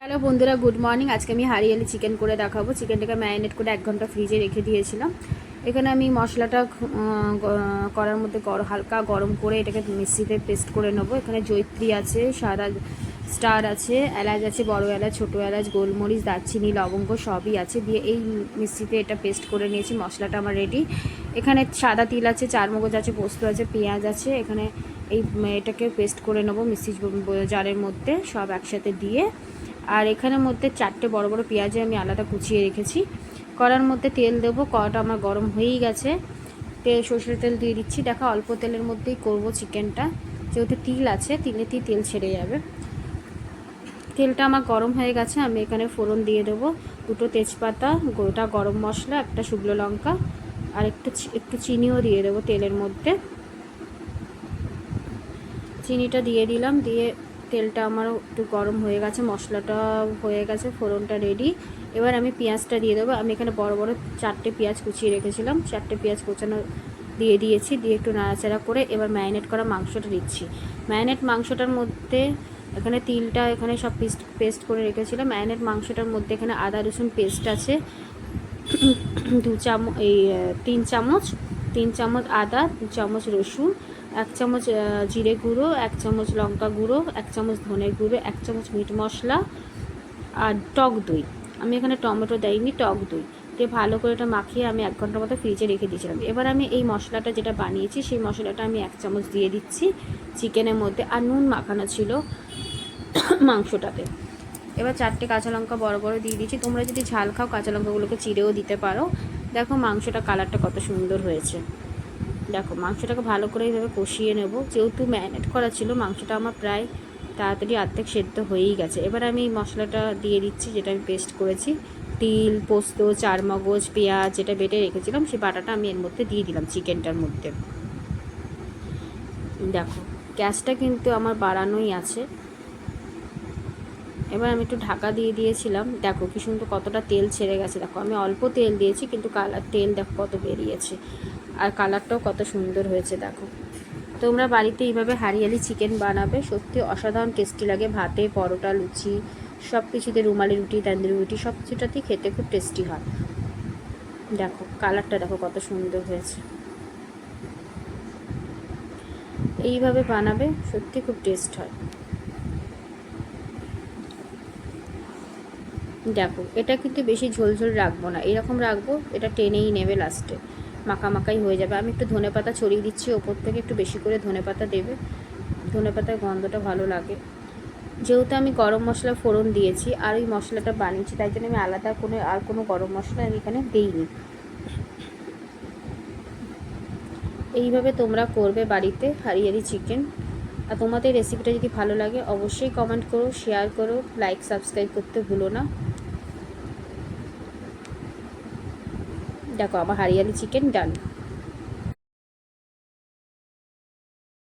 Hello বন্ধুরা, good morning. আজকে আমি হারিয়ালি চিকেন করে দেখাবো। চিকেনটাকে ম্যারিনেট করে 1 ঘন্টা ফ্রিজে রেখে দিয়েছিলাম। এখানে আমি মশলাটা করার মধ্যে হালকা গরম করে এটাকে মিক্সিতে পেস্ট করে নেবো। এখানে জয়িত্রী আছে, সাদা স্টার আছে, এলাচ আছে, বড় এলাচ, ছোটো এলাচ, গোলমরিচ, দারচিনি, লবঙ্গ সবই আছে। দিয়ে এই মিক্সিতে এটা পেস্ট করে নিয়েছি। মশলাটা আমার রেডি। এখানে সাদা তিল আছে, চারমগজ আছে, পোস্ত আছে, পেঁয়াজ আছে। এখানে এটাকে পেস্ট করে নেবো মিক্সি জারের মধ্যে সব একসাথে দিয়ে। আর এখানের মধ্যে 4টে বড় বড় পেঁয়াজে আমি আলাদা কুচিয়ে রেখেছি। কড়ার মধ্যে তেল দেবো। কড়াটা আমার গরম হয়েই গেছে। সরষের তেল দিয়ে দিচ্ছি। দেখা অল্প তেলের মধ্যেই করব চিকেনটা, যেহেতু তিল আছে, তিলেতেই তেল ছেড়ে যাবে। তেলটা আমার গরম হয়ে গেছে। আমি এখানে ফোড়ন দিয়ে দেবো। 2টো তেজপাতা, গোটা গরম মশলা, একটা শুকনো লঙ্কা, আর একটু চিনিও দিয়ে দেবো তেলের মধ্যে। চিনিটা দিয়ে দিলাম। দিয়ে তেলটা আমারও একটু গরম হয়ে গেছে, মশলাটা হয়ে গেছে, ফোড়নটা রেডি। এবার আমি পেঁয়াজটা দিয়ে দেবো। আমি এখানে বড় বড় 4টে পেঁয়াজ কুচিয়ে রেখেছিলাম। 4টে পেঁয়াজ কুচানো দিয়ে দিয়েছি। দিয়ে একটু নাড়াচাড়া করে এবার ম্যারিনেট করা মাংসটা দিচ্ছি। ম্যারিনেট মাংসটার মধ্যে এখানে তিলটা এখানে সব পেস্ট করে রেখেছিলাম। ম্যারিনেট মাংসটার মধ্যে এখানে আদা রসুন পেস্ট আছে 3 চামচ। 3 চামচ আদা, 2 চামচ রসুন, 1 চামচ জিরে গুঁড়ো, 1 চামচ লঙ্কা গুঁড়ো, 1 চামচ ধনে গুঁড়ো, 1 চামচ মিট মশলা, আর টক দই। আমি এখানে টমেটো দেইনি, টক দই দিয়ে ভালো করে এটা মাখিয়ে আমি 1 ঘন্টার মতো ফ্রিজে রেখে দিয়েছিলাম। এবার আমি এই মশলাটা যেটা বানিয়েছি সেই মশলাটা আমি 1 চামচ দিয়ে দিচ্ছি চিকেনের মধ্যে। আর নুন মাখানো ছিল মাংসটাতে। এবার 4টে কাঁচা লঙ্কা বড় বড় দিয়ে দিচ্ছি। তোমরা যদি ঝাল খাও কাঁচা লঙ্কাগুলোকে চিড়েও দিতে পারো। দেখো মাংসটা কালারটা কত সুন্দর হয়েছে। দেখো মাংসটাকে ভালো করে এইভাবে কষিয়ে নেব। যেহেতু ম্যারিনেট করা ছিল, মাংসটা আমার প্রায় তাড়াতাড়ি অর্ধেক সেদ্ধ হয়েই গেছে। এবার আমি এই মশলাটা দিয়ে দিচ্ছি যেটা আমি পেস্ট করেছি। তিল, পোস্ত, চারমগজ, পেঁয়াজ যেটা বেটে রেখেছিলাম সেই বাটাটা আমি এর মধ্যে দিয়ে দিলাম চিকেনটার মধ্যে। দেখো গ্যাসটা কিন্তু আমার বাড়ানোই আছে। এবার আমি একটু ঢাকা দিয়ে দিয়েছিলাম। দেখো কি সুন্দর কতটা তেল ছেড়ে গেছে। দেখো আমি অল্প তেল দিয়েছি, কিন্তু তেল দেখো কত বেরিয়েছে, আর কালারটাও কত সুন্দর হয়েছে। দেখো তোমরা বাড়িতে এইভাবে হারিয়ালি চিকেন বানাবে, সত্যি অসাধারণ টেস্টি লাগে। ভাতে, পরোটা, লুচি সব কিছুতে, রুমালি রুটি, তান্দুরি রুটি সব কিছুটাতেই খেতে খুব টেস্টি হয়। দেখো কালারটা দেখো কত সুন্দর হয়েছে। এইভাবে বানাবে, সত্যি খুব টেস্ট হয়। দেখো এটা কিন্তু বেশি ঝোল রাখবো না, এরকম রাখবো, এটা টেনেই নেবে, লাস্টে মাখামাখাই হয়ে যাবে। আমি একটু ধনেপাতা ছড়িয়ে দিচ্ছি ওপর থেকে, একটু বেশি করে ধনেপাতা দেবে, ধনেপাতার গন্ধটা ভালো লাগে। যেহেতু আমি গরম মশলা ফোড়ন দিয়েছি আর ওই মশলাটা বানিয়েছি, তাই জন্য আমি আলাদা কোনো গরম মশলা আমি এখানে দিইনি। এইভাবে তোমরা করবে বাড়িতে হারিয়ালি চিকেন। আর তোমাদের রেসিপিটা যদি ভালো লাগে অবশ্যই কমেন্ট করো, শেয়ার করো, লাইক সাবস্ক্রাইব করতে ভুলো না। দেখো আমার হারিয়ালি চিকেন ডান।